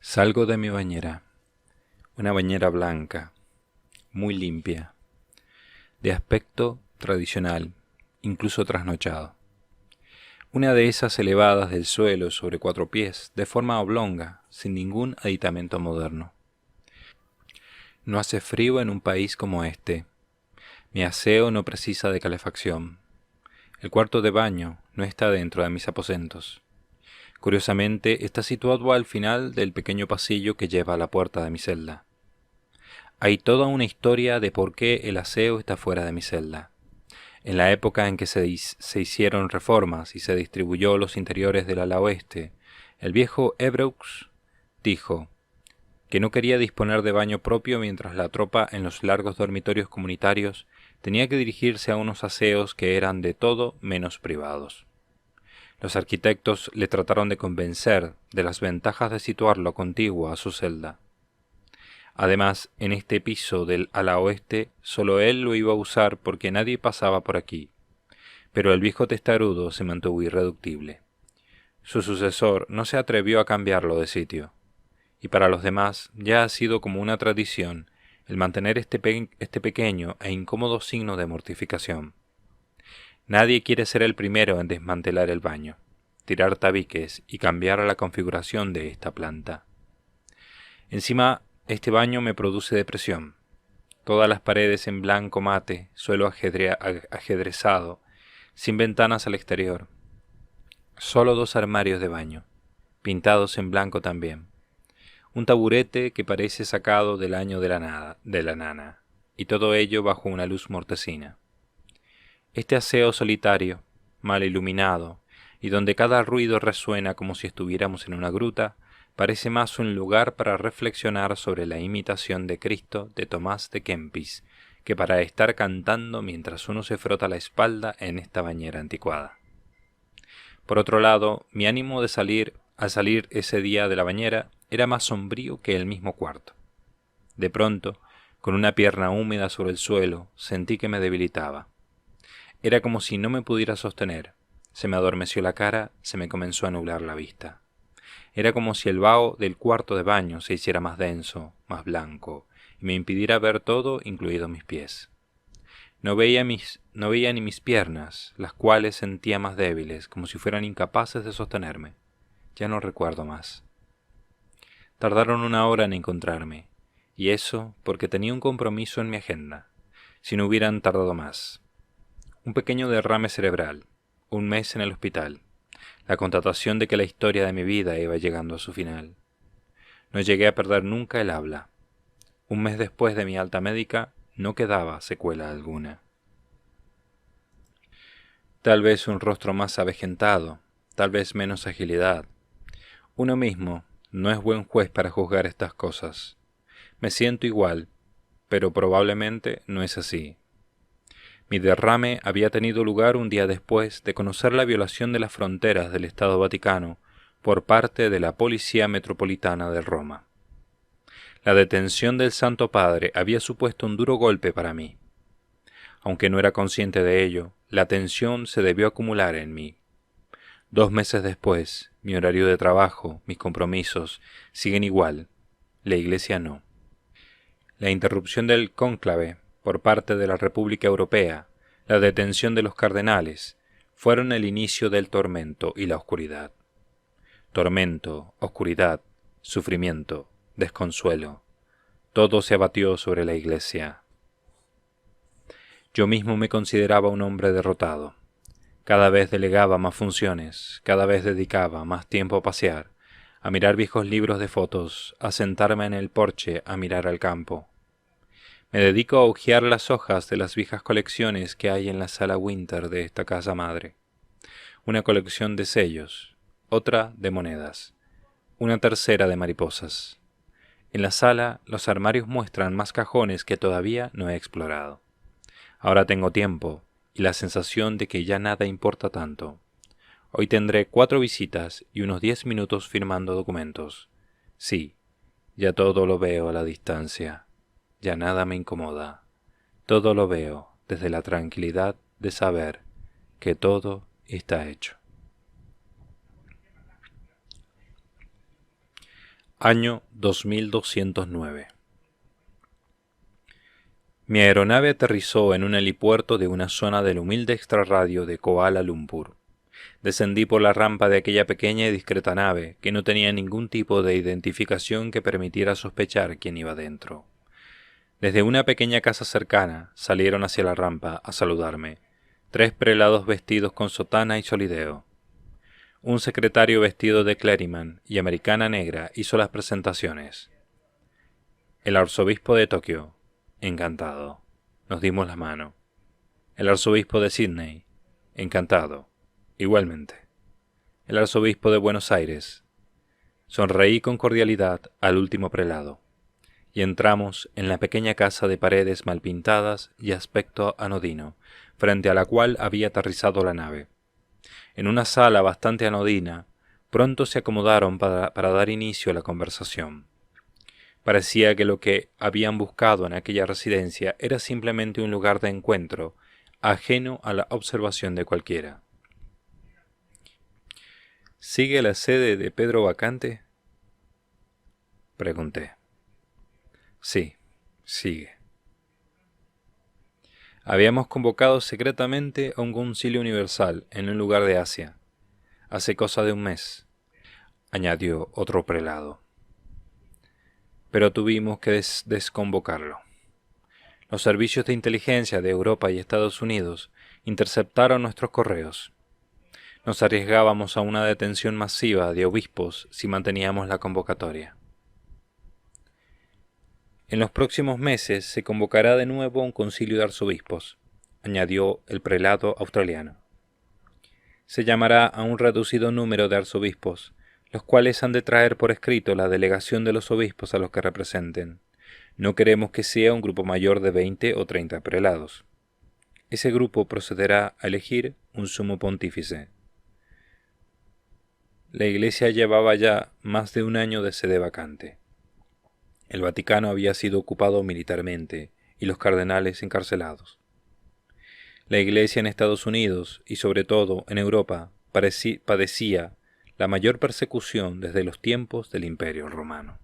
Salgo de mi bañera, una bañera blanca, muy limpia, de aspecto tradicional, incluso trasnochado. Una de esas elevadas del suelo sobre 4 pies, de forma oblonga, sin ningún aditamento moderno. No hace frío en un país como este. Mi aseo no precisa de calefacción. El cuarto de baño no está dentro de mis aposentos. Curiosamente, está situado al final del pequeño pasillo que lleva a la puerta de mi celda. Hay toda una historia de por qué el aseo está fuera de mi celda. En la época en que se hicieron reformas y se distribuyó los interiores del ala oeste, el viejo Evreux dijo que no quería disponer de baño propio mientras la tropa en los largos dormitorios comunitarios tenía que dirigirse a unos aseos que eran de todo menos privados. Los arquitectos le trataron de convencer de las ventajas de situarlo contiguo a su celda. Además, en este piso del ala oeste, solo él lo iba a usar porque nadie pasaba por aquí. Pero el viejo testarudo se mantuvo irreductible. Su sucesor no se atrevió a cambiarlo de sitio. Y para los demás ya ha sido como una tradición el mantener este pequeño e incómodo signo de mortificación. Nadie quiere ser el primero en desmantelar el baño, tirar tabiques y cambiar la configuración de esta planta. Encima, este baño me produce depresión. Todas las paredes en blanco mate, suelo ajedrezado, sin ventanas al exterior. Solo 2 armarios de baño, pintados en blanco también. Un taburete que parece sacado del año de la nana, y todo ello bajo una luz mortecina. Este aseo solitario, mal iluminado, y donde cada ruido resuena como si estuviéramos en una gruta, parece más un lugar para reflexionar sobre la imitación de Cristo de Tomás de Kempis, que para estar cantando mientras uno se frota la espalda en esta bañera anticuada. Por otro lado, mi ánimo al salir ese día de la bañera, era más sombrío que el mismo cuarto. De pronto, con una pierna húmeda sobre el suelo, sentí que me debilitaba. Era como si no me pudiera sostener. Se me adormeció la cara, se me comenzó a nublar la vista. Era como si el vaho del cuarto de baño se hiciera más denso, más blanco, y me impidiera ver todo, incluidos mis pies. No veía ni mis piernas, las cuales sentía más débiles, como si fueran incapaces de sostenerme. Ya no recuerdo más. Tardaron 1 hora en encontrarme, y eso porque tenía un compromiso en mi agenda. Si no hubieran tardado más. Un pequeño derrame cerebral, 1 mes en el hospital, la constatación de que la historia de mi vida iba llegando a su final. No llegué a perder nunca el habla. 1 mes después de mi alta médica no quedaba secuela alguna. Tal vez un rostro más avejentado, tal vez menos agilidad. Uno mismo no es buen juez para juzgar estas cosas. Me siento igual, pero probablemente no es así. Mi derrame había tenido lugar un día después de conocer la violación de las fronteras del Estado Vaticano por parte de la Policía Metropolitana de Roma. La detención del Santo Padre había supuesto un duro golpe para mí. Aunque no era consciente de ello, la tensión se debió acumular en mí. 2 meses después, mi horario de trabajo, mis compromisos, siguen igual. La Iglesia no. La interrupción del cónclave por parte de la República Europea, la detención de los cardenales, fueron el inicio del tormento y la oscuridad. Tormento, oscuridad, sufrimiento, desconsuelo. Todo se abatió sobre la Iglesia. Yo mismo me consideraba un hombre derrotado. Cada vez delegaba más funciones, cada vez dedicaba más tiempo a pasear, a mirar viejos libros de fotos, a sentarme en el porche a mirar al campo. Me dedico a hojear las hojas de las viejas colecciones que hay en la sala Winter de esta casa madre. Una colección de sellos, otra de monedas, una tercera de mariposas. En la sala los armarios muestran más cajones que todavía no he explorado. Ahora tengo tiempo y la sensación de que ya nada importa tanto. Hoy tendré 4 visitas y unos 10 minutos firmando documentos. Sí, ya todo lo veo a la distancia. Ya nada me incomoda. Todo lo veo desde la tranquilidad de saber que todo está hecho. Año 2209. Mi aeronave aterrizó en un helipuerto de una zona del humilde extrarradio de Kuala Lumpur. Descendí por la rampa de aquella pequeña y discreta nave, que no tenía ningún tipo de identificación que permitiera sospechar quién iba dentro. Desde una pequeña casa cercana salieron hacia la rampa a saludarme 3 prelados vestidos con sotana y solideo. Un secretario vestido de clériman y americana negra hizo las presentaciones. El arzobispo de Tokio, encantado. Nos dimos la mano. El arzobispo de Sydney, encantado. Igualmente. El arzobispo de Buenos Aires. Sonreí con cordialidad al último prelado. Y entramos en la pequeña casa de paredes mal pintadas y aspecto anodino, frente a la cual había aterrizado la nave. En una sala bastante anodina, pronto se acomodaron para dar inicio a la conversación. Parecía que lo que habían buscado en aquella residencia era simplemente un lugar de encuentro, ajeno a la observación de cualquiera. ¿Sigue la sede de Pedro vacante?, pregunté. Sí, sigue. Habíamos convocado secretamente a un concilio universal en un lugar de Asia, hace cosa de un mes, añadió otro prelado. Pero tuvimos que desconvocarlo. Los servicios de inteligencia de Europa y Estados Unidos interceptaron nuestros correos. Nos arriesgábamos a una detención masiva de obispos si manteníamos la convocatoria. En los próximos meses se convocará de nuevo un concilio de arzobispos, añadió el prelado australiano. Se llamará a un reducido número de arzobispos, los cuales han de traer por escrito la delegación de los obispos a los que representen. No queremos que sea un grupo mayor de 20 o 30 prelados. Ese grupo procederá a elegir un sumo pontífice. La Iglesia llevaba ya más de un año de sede vacante. El Vaticano había sido ocupado militarmente y los cardenales encarcelados. La Iglesia en Estados Unidos y sobre todo en Europa padecía la mayor persecución desde los tiempos del Imperio Romano.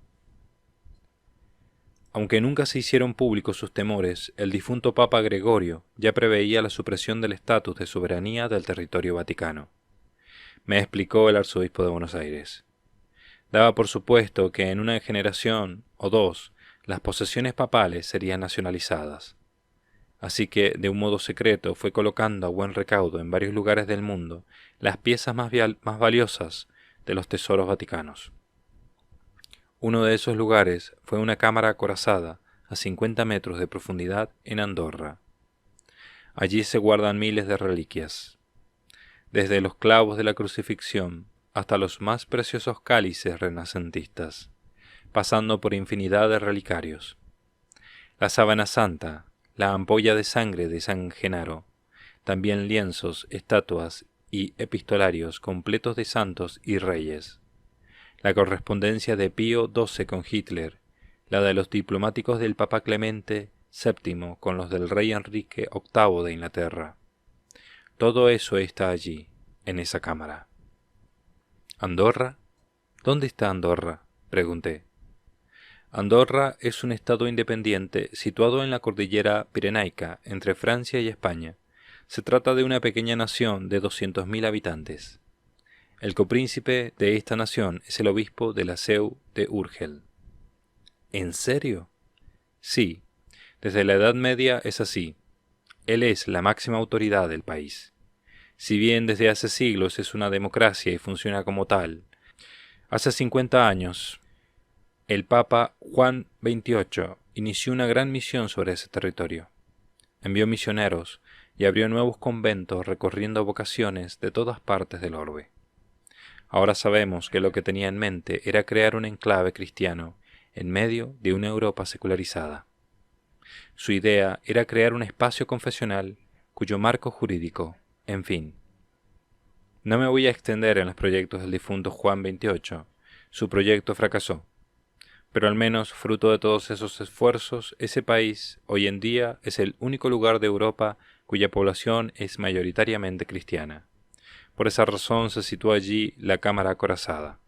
Aunque nunca se hicieron públicos sus temores, el difunto Papa Gregorio ya preveía la supresión del estatus de soberanía del territorio vaticano. Me explicó el arzobispo de Buenos Aires. Daba por supuesto que en una generación o dos las posesiones papales serían nacionalizadas. Así que, de un modo secreto, fue colocando a buen recaudo en varios lugares del mundo las piezas más valiosas de los tesoros vaticanos. Uno de esos lugares fue una cámara acorazada a 50 metros de profundidad en Andorra. Allí se guardan miles de reliquias, desde los clavos de la crucifixión hasta los más preciosos cálices renacentistas, pasando por infinidad de relicarios. La sábana santa, la ampolla de sangre de San Genaro, también lienzos, estatuas y epistolarios completos de santos y reyes. La correspondencia de Pío XII con Hitler, la de los diplomáticos del Papa Clemente VII con los del rey Enrique VIII de Inglaterra. Todo eso está allí, en esa cámara. ¿Andorra? ¿Dónde está Andorra?, pregunté. Andorra es un estado independiente situado en la cordillera Pirenaica, entre Francia y España. Se trata de una pequeña nación de 200.000 habitantes. El copríncipe de esta nación es el obispo de la Seu de Urgel. ¿En serio? Sí, desde la Edad Media es así. Él es la máxima autoridad del país. Si bien desde hace siglos es una democracia y funciona como tal, hace 50 años, el Papa Juan XXVIII inició una gran misión sobre ese territorio. Envió misioneros y abrió nuevos conventos recorriendo vocaciones de todas partes del orbe. Ahora sabemos que lo que tenía en mente era crear un enclave cristiano en medio de una Europa secularizada. Su idea era crear un espacio confesional cuyo marco jurídico, en fin. No me voy a extender en los proyectos del difunto Juan XXVIII. Su proyecto fracasó. Pero al menos, fruto de todos esos esfuerzos, ese país hoy en día es el único lugar de Europa cuya población es mayoritariamente cristiana. Por esa razón se sitúa allí la cámara acorazada.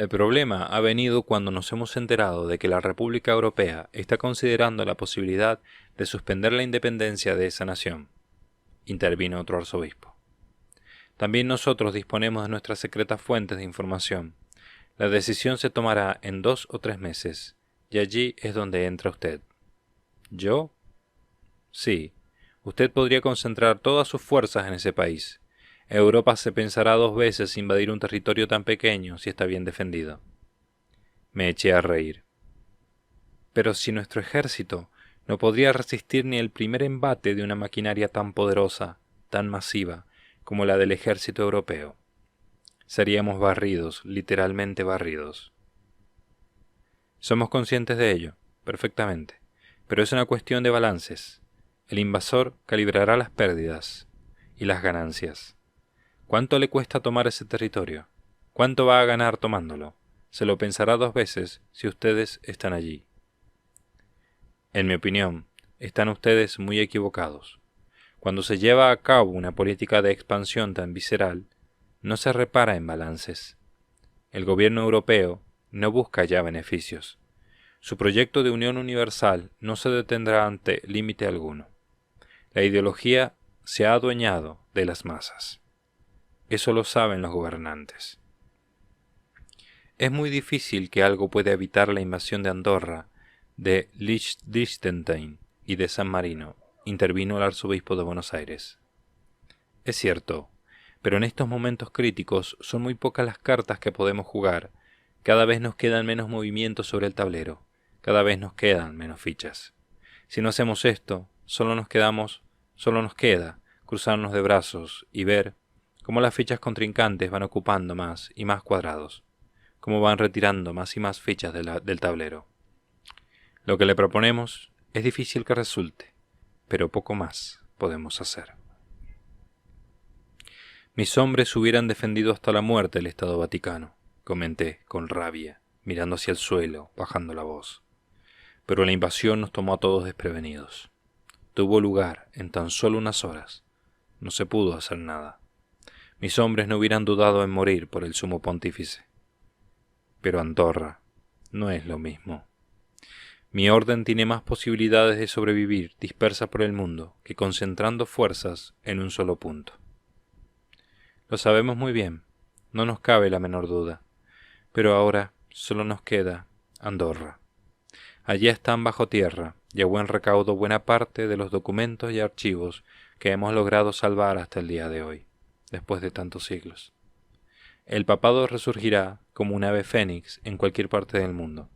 El problema ha venido cuando nos hemos enterado de que la República Europea está considerando la posibilidad de suspender la independencia de esa nación, intervino otro arzobispo. También nosotros disponemos de nuestras secretas fuentes de información. La decisión se tomará en 2 o 3 meses, y allí es donde entra usted. ¿Yo? Sí, usted podría concentrar todas sus fuerzas en ese país. Europa se pensará 2 veces invadir un territorio tan pequeño si está bien defendido. Me eché a reír. Pero si nuestro ejército no podría resistir ni el primer embate de una maquinaria tan poderosa, tan masiva, como la del ejército europeo, seríamos barridos, literalmente barridos. Somos conscientes de ello, perfectamente, pero es una cuestión de balances. El invasor calibrará las pérdidas y las ganancias. ¿Cuánto le cuesta tomar ese territorio? ¿Cuánto va a ganar tomándolo? Se lo pensará 2 veces si ustedes están allí. En mi opinión, están ustedes muy equivocados. Cuando se lleva a cabo una política de expansión tan visceral, no se repara en balances. El gobierno europeo no busca ya beneficios. Su proyecto de unión universal no se detendrá ante límite alguno. La ideología se ha adueñado de las masas. Eso lo saben los gobernantes. Es muy difícil que algo pueda evitar la invasión de Andorra, de Liechtenstein y de San Marino, intervino el arzobispo de Buenos Aires. Es cierto, pero en estos momentos críticos son muy pocas las cartas que podemos jugar. Cada vez nos quedan menos movimientos sobre el tablero, cada vez nos quedan menos fichas. Si no hacemos esto, solo nos queda cruzarnos de brazos y ver cómo las fichas contrincantes van ocupando más y más cuadrados, cómo van retirando más y más fichas del tablero. Lo que le proponemos es difícil que resulte, pero poco más podemos hacer. Mis hombres hubieran defendido hasta la muerte el Estado Vaticano, comenté con rabia, mirando hacia el suelo, bajando la voz. Pero la invasión nos tomó a todos desprevenidos. Tuvo lugar en tan solo unas horas. No se pudo hacer nada. Mis hombres no hubieran dudado en morir por el sumo pontífice. Pero Andorra no es lo mismo. Mi orden tiene más posibilidades de sobrevivir dispersa por el mundo que concentrando fuerzas en un solo punto. Lo sabemos muy bien, no nos cabe la menor duda, pero ahora solo nos queda Andorra. Allí están bajo tierra y a buen recaudo buena parte de los documentos y archivos que hemos logrado salvar hasta el día de hoy, después de tantos siglos. El papado resurgirá como un ave fénix en cualquier parte del mundo.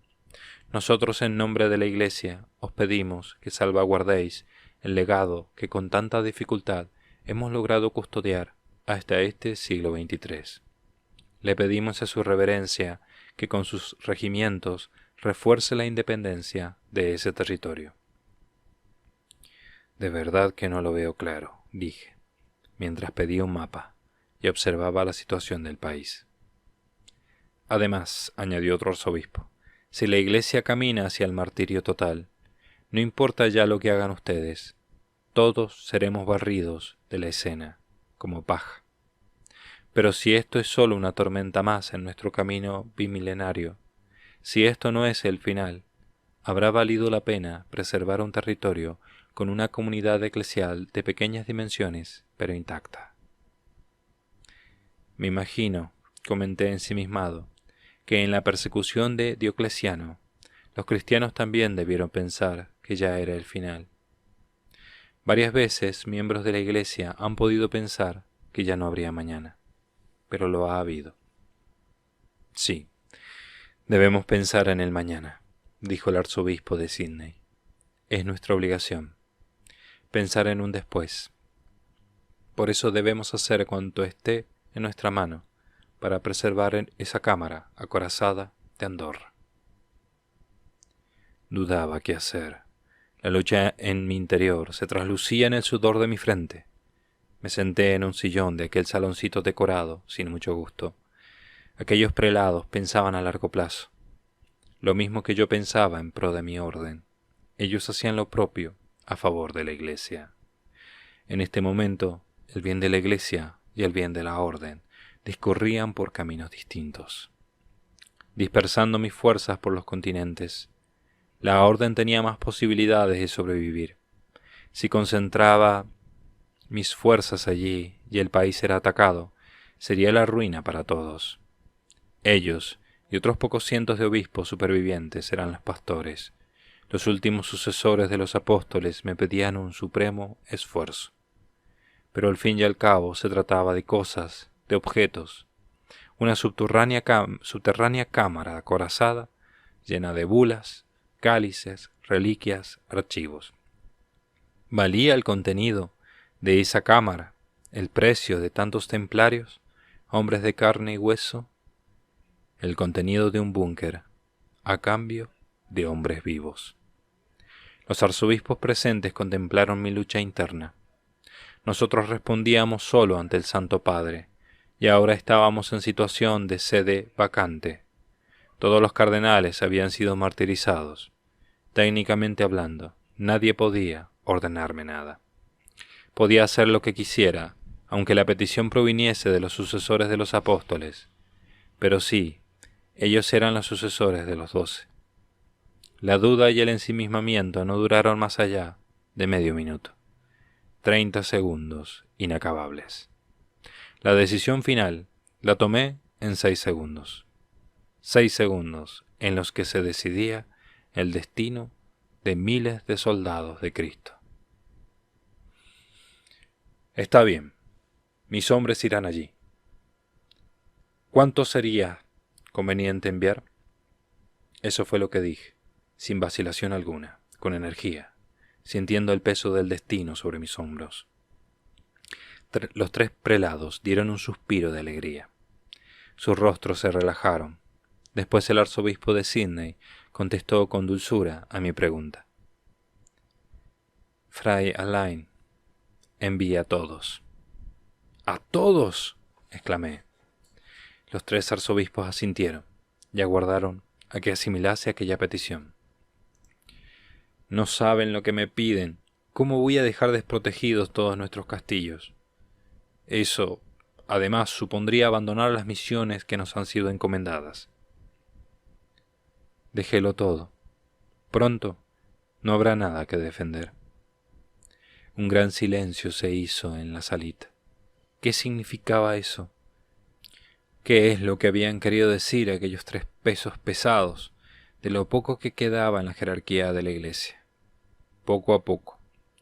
Nosotros en nombre de la Iglesia os pedimos que salvaguardéis el legado que con tanta dificultad hemos logrado custodiar hasta este siglo XXIII. Le pedimos a su reverencia que con sus regimientos refuerce la independencia de ese territorio. De verdad que no lo veo claro, dije, mientras pedía un mapa y observaba la situación del país. Además, añadió otro arzobispo, si la Iglesia camina hacia el martirio total, no importa ya lo que hagan ustedes, todos seremos barridos de la escena, como paja. Pero si esto es solo una tormenta más en nuestro camino bimilenario, si esto no es el final, habrá valido la pena preservar un territorio con una comunidad eclesial de pequeñas dimensiones, pero intacta. Me imagino, comenté ensimismado, que en la persecución de Diocleciano, los cristianos también debieron pensar que ya era el final. Varias veces miembros de la Iglesia han podido pensar que ya no habría mañana, pero lo ha habido. Sí, debemos pensar en el mañana, dijo el arzobispo de Sydney. Es nuestra obligación, pensar en un después. Por eso debemos hacer cuanto esté en nuestra mano para preservar esa cámara acorazada de Andorra. Dudaba qué hacer. La lucha en mi interior se traslucía en el sudor de mi frente. Me senté en un sillón de aquel saloncito decorado, sin mucho gusto. Aquellos prelados pensaban a largo plazo. Lo mismo que yo pensaba en pro de mi orden. Ellos hacían lo propio a favor de la Iglesia. En este momento, el bien de la Iglesia y el bien de la orden discurrían por caminos distintos. dispersando mis fuerzas por los continentes. La orden tenía más posibilidades de sobrevivir. Si concentraba mis fuerzas allí y el país era atacado, sería la ruina para todos. Ellos y otros pocos cientos de obispos supervivientes eran los pastores. Los últimos sucesores de los apóstoles me pedían un supremo esfuerzo. Pero al fin y al cabo se trataba de cosas, de objetos, una subterránea cámara acorazada, llena de bulas, cálices, reliquias, archivos. ¿Valía el contenido de esa cámara el precio de tantos templarios, hombres de carne y hueso? El contenido de un búnker, a cambio de hombres vivos. Los arzobispos presentes contemplaron mi lucha interna. Nosotros respondíamos solo ante el Santo Padre, y ahora estábamos en situación de sede vacante. Todos los cardenales habían sido martirizados. Técnicamente hablando, nadie podía ordenarme nada. Podía hacer lo que quisiera, aunque la petición proviniese de los sucesores de los apóstoles. Pero sí, ellos eran los sucesores de los 12. La duda y el ensimismamiento no duraron más allá de medio minuto. 30 segundos inacabables. La decisión final la tomé en 6 segundos. 6 segundos en los que se decidía el destino de miles de soldados de Cristo. Está bien, mis hombres irán allí. ¿Cuánto sería conveniente enviar? Eso fue lo que dije, sin vacilación alguna, con energía, sintiendo el peso del destino sobre mis hombros. Los 3 prelados dieron un suspiro de alegría. Sus rostros se relajaron. Después el arzobispo de Sydney contestó con dulzura a mi pregunta. Fray Alain, envía a todos. ¿A todos?, exclamé. Los 3 arzobispos asintieron y aguardaron a que asimilase aquella petición. No saben lo que me piden. ¿Cómo voy a dejar desprotegidos todos nuestros castillos? Eso, además, supondría abandonar las misiones que nos han sido encomendadas. Déjelo todo. Pronto no habrá nada que defender. Un gran silencio se hizo en la salita. ¿Qué significaba eso? ¿Qué es lo que habían querido decir aquellos 3 pesos pesados de lo poco que quedaba en la jerarquía de la Iglesia? Poco a poco,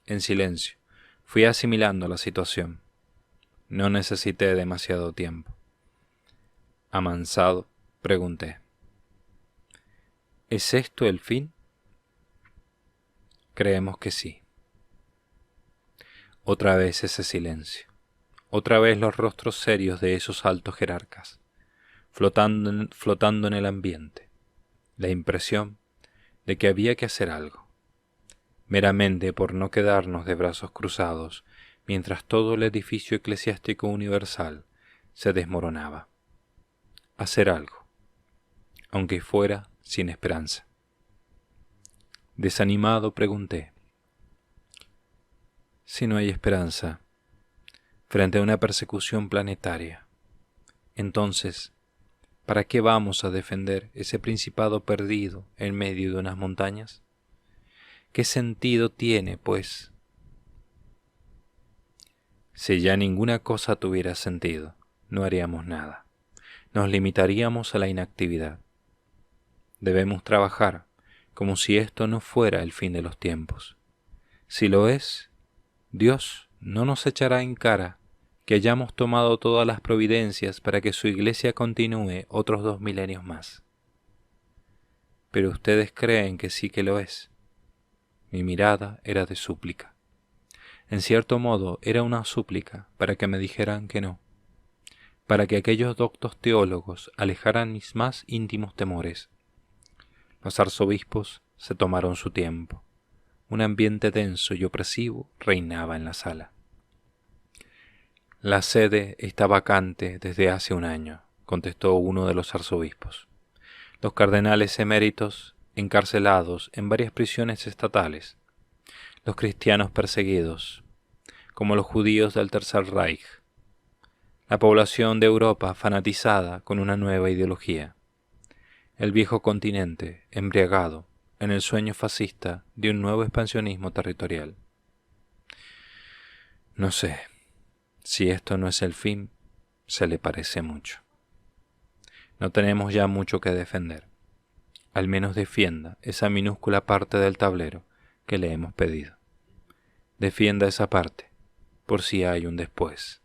en silencio, fui asimilando la situación. No necesité demasiado tiempo. Amansado, pregunté. ¿Es esto el fin? Creemos que sí. Otra vez ese silencio. Otra vez los rostros serios de esos altos jerarcas, flotando en el ambiente. La impresión de que había que hacer algo, meramente por no quedarnos de brazos cruzados mientras todo el edificio eclesiástico universal se desmoronaba. Hacer algo, aunque fuera sin esperanza. Desanimado pregunté, si no hay esperanza frente a una persecución planetaria, entonces, ¿para qué vamos a defender ese principado perdido en medio de unas montañas? ¿Qué sentido tiene, pues? Si ya ninguna cosa tuviera sentido, no haríamos nada. Nos limitaríamos a la inactividad. Debemos trabajar como si esto no fuera el fin de los tiempos. Si lo es, Dios no nos echará en cara que hayamos tomado todas las providencias para que su iglesia continúe otros 2 milenios más. Pero ustedes creen que sí que lo es. Mi mirada era de súplica. En cierto modo era una súplica para que me dijeran que no, para que aquellos doctos teólogos alejaran mis más íntimos temores. Los arzobispos se tomaron su tiempo. Un ambiente denso y opresivo reinaba en la sala. La sede está vacante desde hace 1 año, contestó uno de los arzobispos. Los cardenales eméritos encarcelados en varias prisiones estatales, los cristianos perseguidos, como los judíos del Tercer Reich, la población de Europa fanatizada con una nueva ideología. el viejo continente embriagado en el sueño fascista de un nuevo expansionismo territorial. No sé, si esto no es el fin, se le parece mucho. No tenemos ya mucho que defender. Al menos defienda esa minúscula parte del tablero que le hemos pedido. Defienda esa parte, por si hay un después.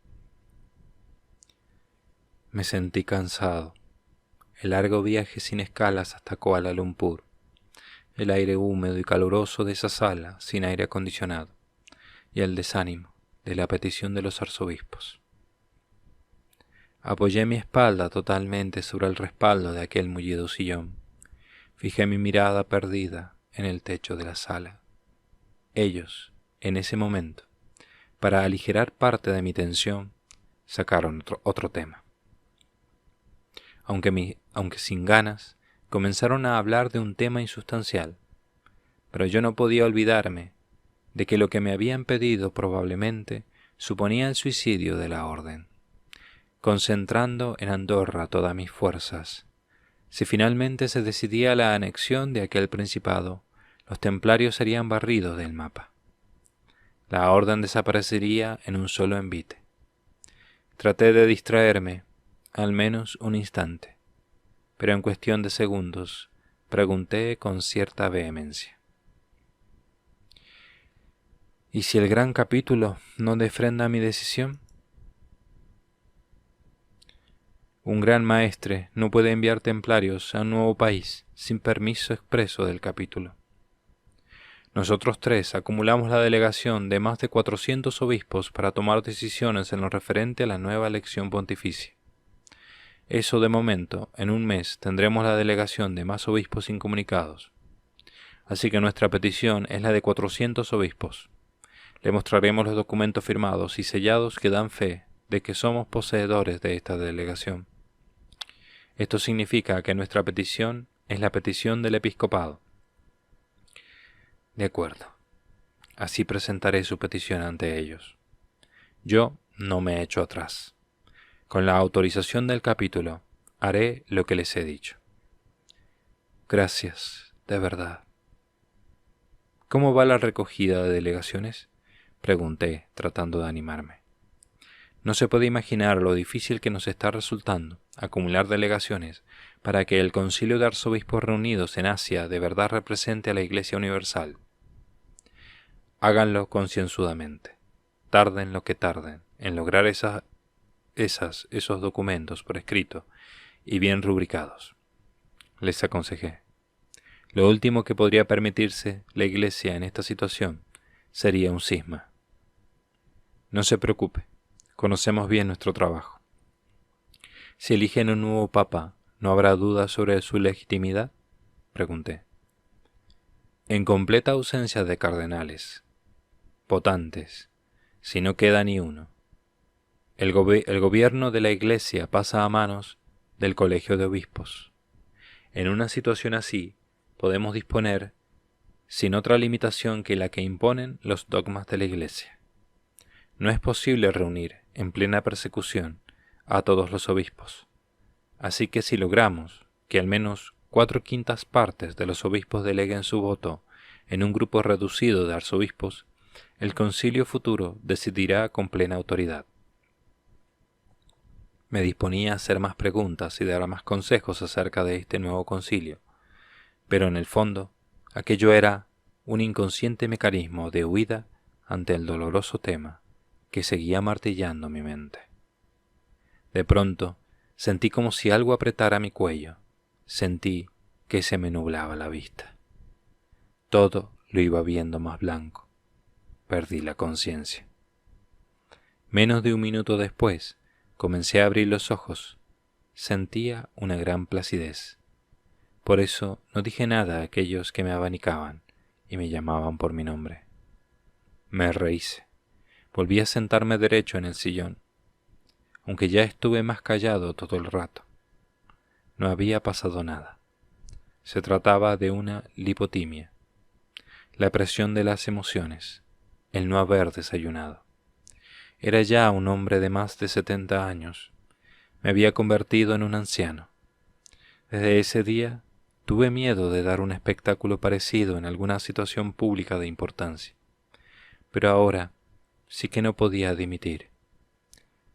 Me sentí cansado. El largo viaje sin escalas hasta Kuala Lumpur. El aire húmedo y caluroso de esa sala sin aire acondicionado. Y el desánimo de la petición de los arzobispos. Apoyé mi espalda totalmente sobre el respaldo de aquel mullido sillón. Fijé mi mirada perdida en el techo de la sala. Ellos, en ese momento, para aligerar parte de mi tensión, sacaron otro tema. Aunque sin ganas, comenzaron a hablar de un tema insustancial, pero yo no podía olvidarme de que lo que me habían pedido probablemente suponía el suicidio de la orden. Concentrando en Andorra todas mis fuerzas, si finalmente se decidía la anexión de aquel principado, los templarios serían barridos del mapa. La orden desaparecería en un solo envite. Traté de distraerme, al menos un instante, pero en cuestión de segundos pregunté con cierta vehemencia: ¿y si el gran capítulo no defrenda mi decisión? Un gran maestre no puede enviar templarios a un nuevo país sin permiso expreso del capítulo. Nosotros tres acumulamos la delegación de más de 400 obispos para tomar decisiones en lo referente a la nueva elección pontificia. Eso de momento, en un mes tendremos la delegación de más obispos incomunicados. Así que nuestra petición es la de 400 obispos. Le mostraremos los documentos firmados y sellados que dan fe de que somos poseedores de esta delegación. Esto significa que nuestra petición es la petición del episcopado. De acuerdo. Así presentaré su petición ante ellos. Yo no me echo atrás. Con la autorización del capítulo, haré lo que les he dicho. Gracias, de verdad. ¿Cómo va la recogida de delegaciones?, pregunté, tratando de animarme. No se puede imaginar lo difícil que nos está resultando acumular delegaciones para que el Concilio de Arzobispos reunidos en Asia de verdad represente a la Iglesia Universal. Háganlo concienzudamente. Tarden lo que tarden en lograr esos documentos por escrito y bien rubricados. Les aconsejé. Lo último que podría permitirse la Iglesia en esta situación sería un cisma. No se preocupe, conocemos bien nuestro trabajo. Si eligen un nuevo papa, ¿no habrá duda sobre su legitimidad?, pregunté. En completa ausencia de cardenales, votantes, si no queda ni uno, el gobierno de la Iglesia pasa a manos del Colegio de Obispos. En una situación así, podemos disponer sin otra limitación que la que imponen los dogmas de la Iglesia. No es posible reunir en plena persecución a todos los obispos. Así que si logramos que al menos 4/5 partes de los obispos deleguen su voto en un grupo reducido de arzobispos, el concilio futuro decidirá con plena autoridad. Me disponía a hacer más preguntas y dar más consejos acerca de este nuevo concilio, pero en el fondo, aquello era un inconsciente mecanismo de huida ante el doloroso tema que seguía martillando mi mente. De pronto, sentí como si algo apretara mi cuello. Sentí que se me nublaba la vista. Todo lo iba viendo más blanco. Perdí la conciencia. Menos de un minuto después, comencé a abrir los ojos. Sentía una gran placidez. Por eso no dije nada a aquellos que me abanicaban y me llamaban por mi nombre. Me rehice. Volví a sentarme derecho en el sillón, aunque ya estuve más callado todo el rato. No había pasado nada. Se trataba de una lipotimia, la presión de las emociones, el no haber desayunado. Era ya un hombre de más de 70 años. Me había convertido en un anciano. Desde ese día Tuve miedo de dar un espectáculo parecido en alguna situación pública de importancia, pero ahora sí que no podía dimitir.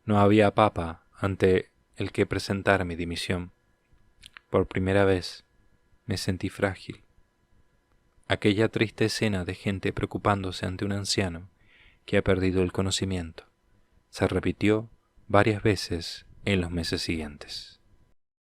No había papa ante el que presentar mi dimisión. Por primera vez me sentí frágil. Aquella triste escena de gente preocupándose ante un anciano que ha perdido el conocimiento se repitió varias veces en los meses siguientes.